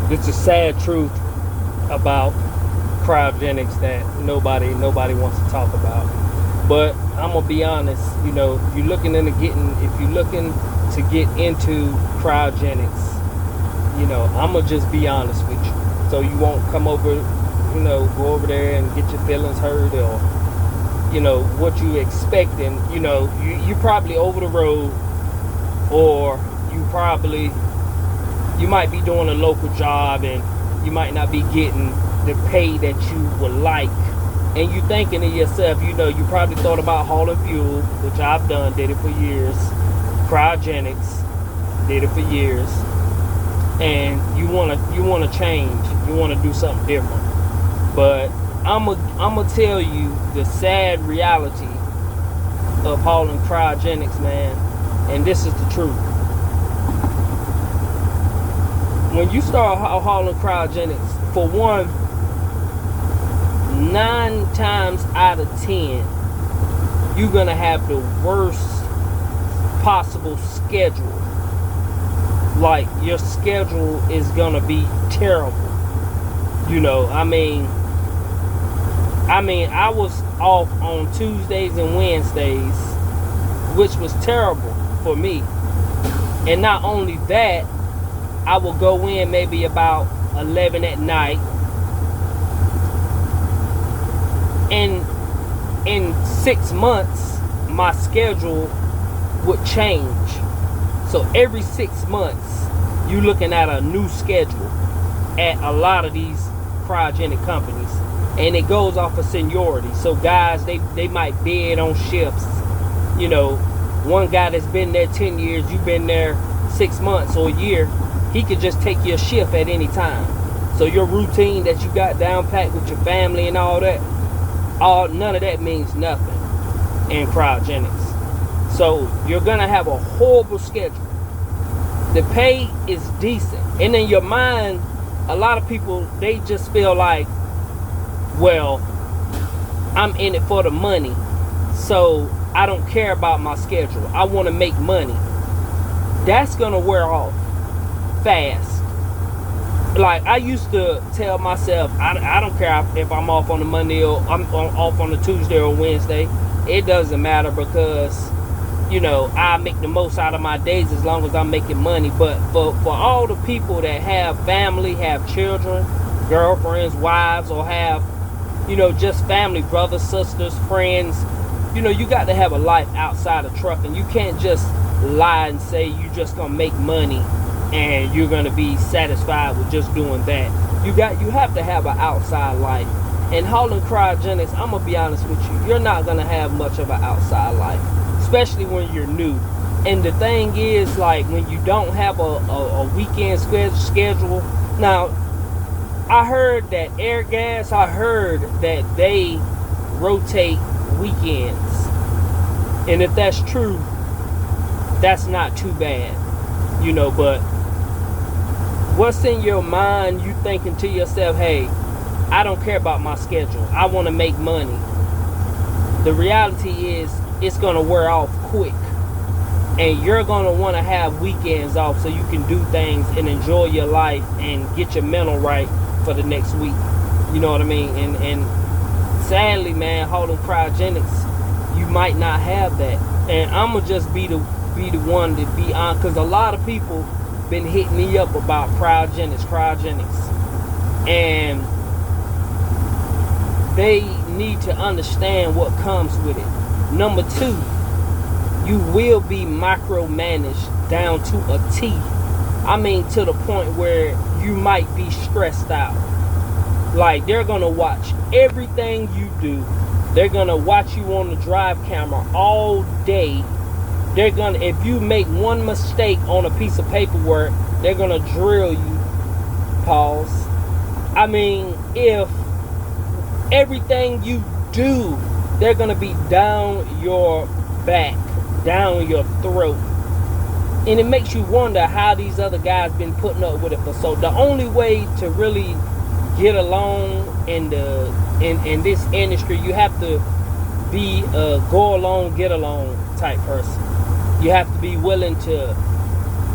It's a sad truth about cryogenics that nobody wants to talk about. But I'm gonna be honest, if you're looking to get into cryogenics, I'm gonna just be honest with you. So you won't come over, go over there and get your feelings hurt, or what you expecting. You probably over the road, or you might be doing a local job and you might not be getting the pay that you would like, and you thinking to yourself, you probably thought about hauling fuel, which I've done, did it for years. Cryogenics, did it for years, and you wanna change, you wanna do something different. But I'ma tell you the sad reality of hauling cryogenics, man, and this is the truth. When you start hauling cryogenics, for one, 9 times out of 10, you're gonna have the worst possible schedule. Like, your schedule is gonna be terrible. I was off on Tuesdays and Wednesdays, which was terrible for me. And not only that, I will go in maybe about 11 at night, and in 6 months my schedule would change. So every 6 months you're looking at a new schedule at a lot of these cryogenic companies, and it goes off of seniority. So guys, they might bid on shifts. One guy that's been there 10 years, you've been there 6 months or a year, he could just take your shift at any time. So your routine that you got down packed with your family and all that, none of that means nothing in cryogenics. So you're gonna have a horrible schedule. The pay is decent, and in your mind, a lot of people, they just feel like, well, I'm in it for the money, so I don't care about my schedule. I want to make money. That's gonna wear off fast. Like, I used to tell myself, I don't care if I'm off on a Monday or I'm off on a Tuesday or Wednesday. It doesn't matter, because I make the most out of my days as long as I'm making money. But for all the people that have family, have children, girlfriends, wives, or have just family, brothers, sisters, friends, you got to have a life outside of trucking. You can't just lie and say you just gonna make money and you're gonna be satisfied with just doing that. You have to have an outside life. And hauling cryogenics, I'm gonna be honest with you, you're not gonna have much of an outside life, especially when you're new. And the thing is, like, when you don't have a weekend schedule. Now, I heard that Air Gas, that they rotate weekends, and if that's true, that's not too bad, but what's in your mind? You thinking to yourself, hey, I don't care about my schedule, I want to make money. The reality is, it's going to wear off quick, and you're going to want to have weekends off so you can do things and enjoy your life and get your mental right for the next week. You know what I mean? And sadly, man, hauling cryogenics, you might not have that. And I'm gonna just be the one to be on, because a lot of people been hitting me up about cryogenics, and they need to understand what comes with it. Number 2, you will be micromanaged down to a T. I mean, to the point where you might be stressed out. Like, they're gonna watch everything you do. They're gonna watch you on the drive camera all day. If you make one mistake on a piece of paperwork, they're gonna drill you. Pause. I mean, if everything you do, they're gonna be down your back, down your throat. And it makes you wonder how these other guys been putting up with it for so. The only way to really get along in this industry, you have to be a go along, get along type person. You have to be willing to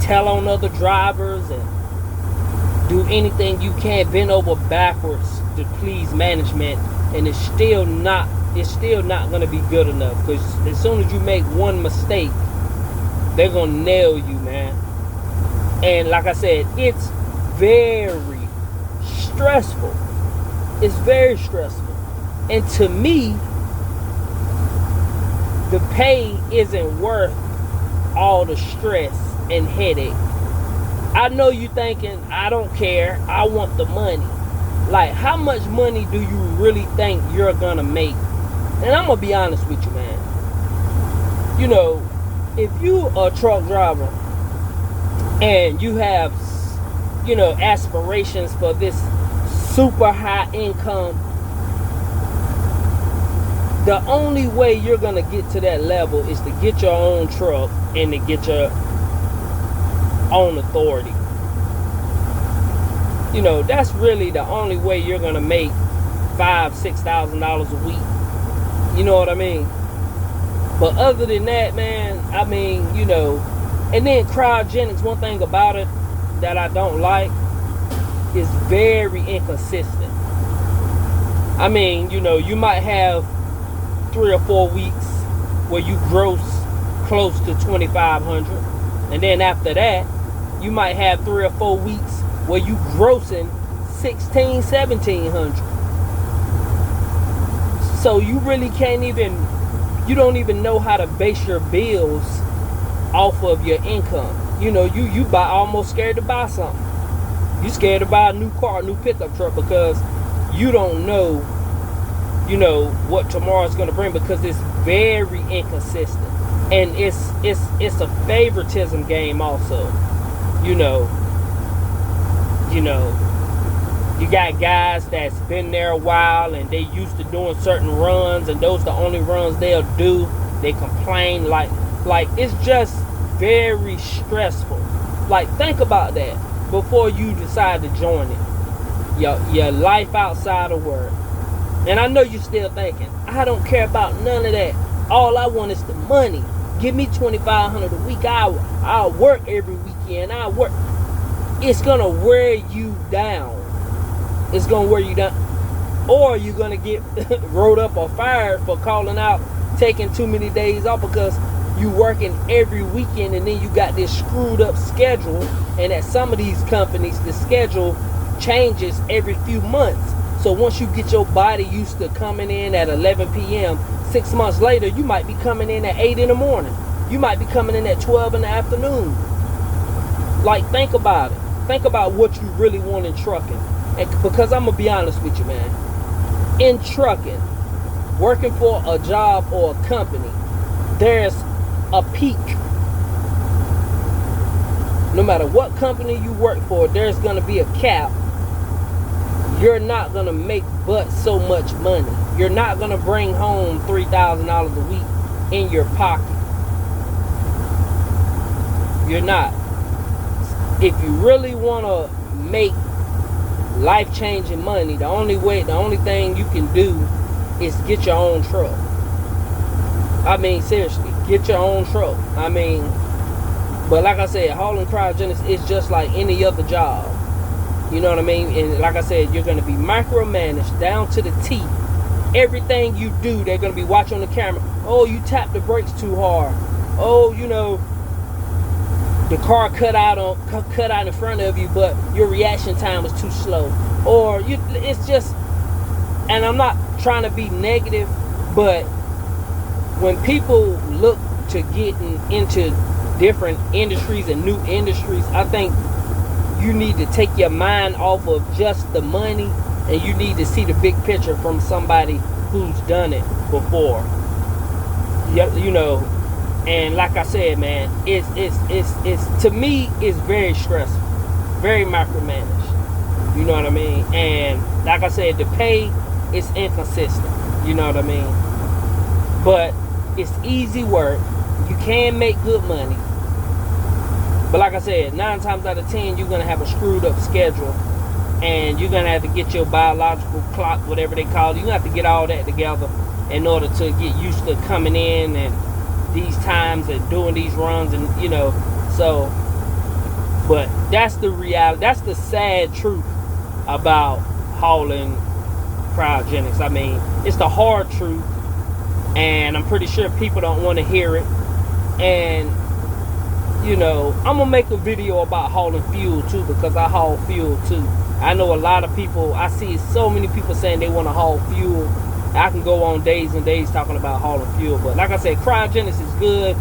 tell on other drivers and do anything you can, bend over backwards to please management, and it's still not going to be good enough, because as soon as you make one mistake, they're going to nail you, man. And like I said, it's very stressful. It's very stressful. And to me, the pay isn't worth all the stress and headache. I know you thinking, I don't care, I want the money. Like, how much money do you really think you're gonna make? And I'm gonna be honest with you, man. You know, if you a truck driver and you have, you know, aspirations for this super high income, the only way you're gonna get to that level is to get your own truck and to get your own authority. You know, that's really the only way you're gonna make $5,000-$6,000 a week. You know what I mean? But other than that, man, I mean, you know, and then cryogenics, one thing about it that I don't like is very inconsistent. I mean, you know, you might have 3 or 4 weeks where you gross close to $2,500, and then after that, you might have 3 or 4 weeks where you grossing $1,600-$1,700. So you really can't even, you don't even know how to base your bills off of your income. You know, you buy, almost scared to buy something. You scared to buy a new car, a new pickup truck, because you don't know, you know, what tomorrow's gonna bring, because it's very inconsistent. And it's a favoritism game also. You know, you got guys that's been there a while and they used to doing certain runs, and those are the only runs they'll do. They complain, like it's just very stressful. Like, think about that before you decide to join it. Your life outside of work. And I know you're still thinking, I don't care about none of that. All I want is the money. Give me $2,500 a week. I'll work every weekend. I'll work. It's gonna wear you down. It's gonna wear you down. Or you're gonna get rolled up or fired for calling out, taking too many days off, because you working every weekend, and then you got this screwed up schedule. And at some of these companies, the schedule changes every few months. So once you get your body used to coming in at 11 p.m., 6 months later, you might be coming in at 8 in the morning. You might be coming in at 12 in the afternoon. Like, think about it. Think about what you really want in trucking. And because I'm going to be honest with you, man. In trucking, working for a job or a company, there's a peak. No matter what company you work for, there's going to be a cap. You're not going to make but so much money. You're not going to bring home $3,000 a week in your pocket. You're not. If you really want to make life-changing money, the only thing you can do is get your own truck. I mean, seriously, get your own truck. I mean, but like I said, hauling cryogenics is just like any other job. You know what I mean? And like I said, you're going to be micromanaged down to the T. Everything you do, they're going to be watching on the camera. Oh, you tapped the brakes too hard. Oh, you know, the car cut out in front of you, but your reaction time was too slow. Or it's just, and I'm not trying to be negative, but when people look to getting into different industries and new industries, I think you need to take your mind off of just the money, and you need to see the big picture from somebody who's done it before. You know, and like I said, man, it's to me, it's very stressful, very micromanaged. You know what I mean? And like I said, the pay is inconsistent. You know what I mean? But it's easy work. You can make good money. But like I said, 9 times out of 10, you're going to have a screwed up schedule. And you're going to have to get your biological clock, whatever they call it. You're going to have to get all that together in order to get used to coming in and these times and doing these runs. And, you know, so, but that's the reality. That's the sad truth about hauling cryogenics. I mean, it's the hard truth, and I'm pretty sure people don't want to hear it. And you know, I'm gonna make a video about hauling fuel too, because I haul fuel too. I know a lot of people, I see so many people saying they want to haul fuel. I can go on days and days talking about hauling fuel, but like I said, cryogenics is good.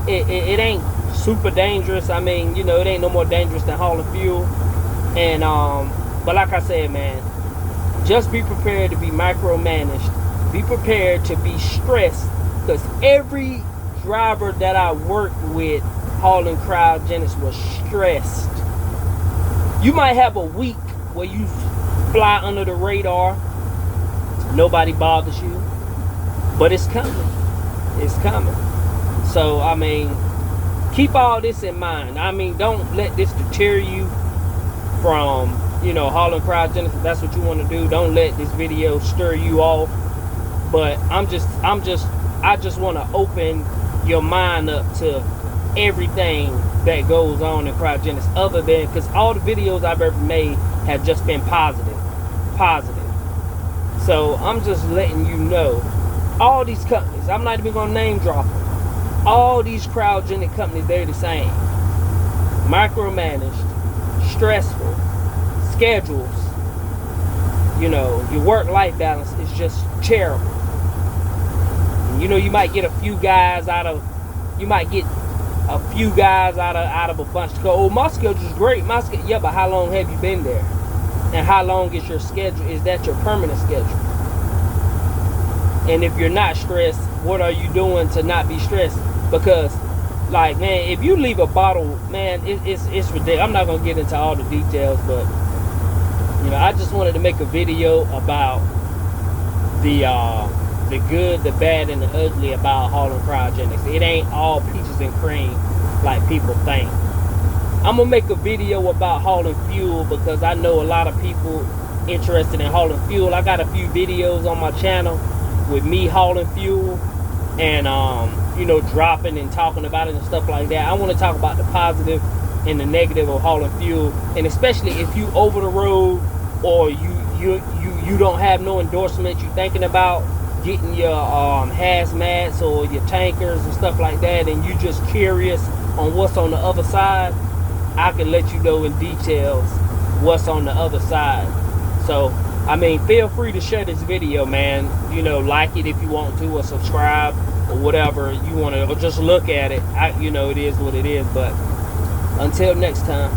It ain't super dangerous. I mean, you know, it ain't no more dangerous than hauling fuel. And but like I said, man, just be prepared to be micromanaged. Be prepared to be stressed, because every driver that I worked with hauling cryogenics was stressed. You might have a week where you fly under the radar, nobody bothers you, but it's coming. It's coming. So I mean, keep all this in mind. I mean, don't let this deter you from, you know, hauling cryogenics. If that's what you want to do, don't let this video stir you off. But I just want to open your mind up to everything that goes on in cryogenics, other than, because all the videos I've ever made have just been positive. So I'm just letting you know, all these companies, I'm not even gonna name drop them, all these cryogenic companies, they're the same. Micromanaged, stressful, schedules, you know, your work-life balance is just terrible. And, you know, you might get a few guys out of a bunch to go, oh, my schedule's great. Yeah, but how long have you been there? And how long is your schedule? Is that your permanent schedule? And if you're not stressed, what are you doing to not be stressed? Because, like, man, if you leave a bottle, man, it's ridiculous. I'm not gonna get into all the details, but you know, I just wanted to make a video about the good, the bad, and the ugly about hauling cryogenics. It ain't all peaches and cream like people think. I'm gonna make a video about hauling fuel, because I know a lot of people interested in hauling fuel. I got a few videos on my channel with me hauling fuel and you know, dropping and talking about it and stuff like that. I want to talk about the positive and the negative of hauling fuel, and especially if you over the road, or you don't have no endorsement, you thinking about getting your hazmats or your tankers and stuff like that, and you just curious on what's on the other side, I can let you know in details what's on the other side. So I mean, feel free to share this video, man. You know, like it if you want to, or subscribe, or whatever you want to, or just look at it. You know, it is what it is. But until next time.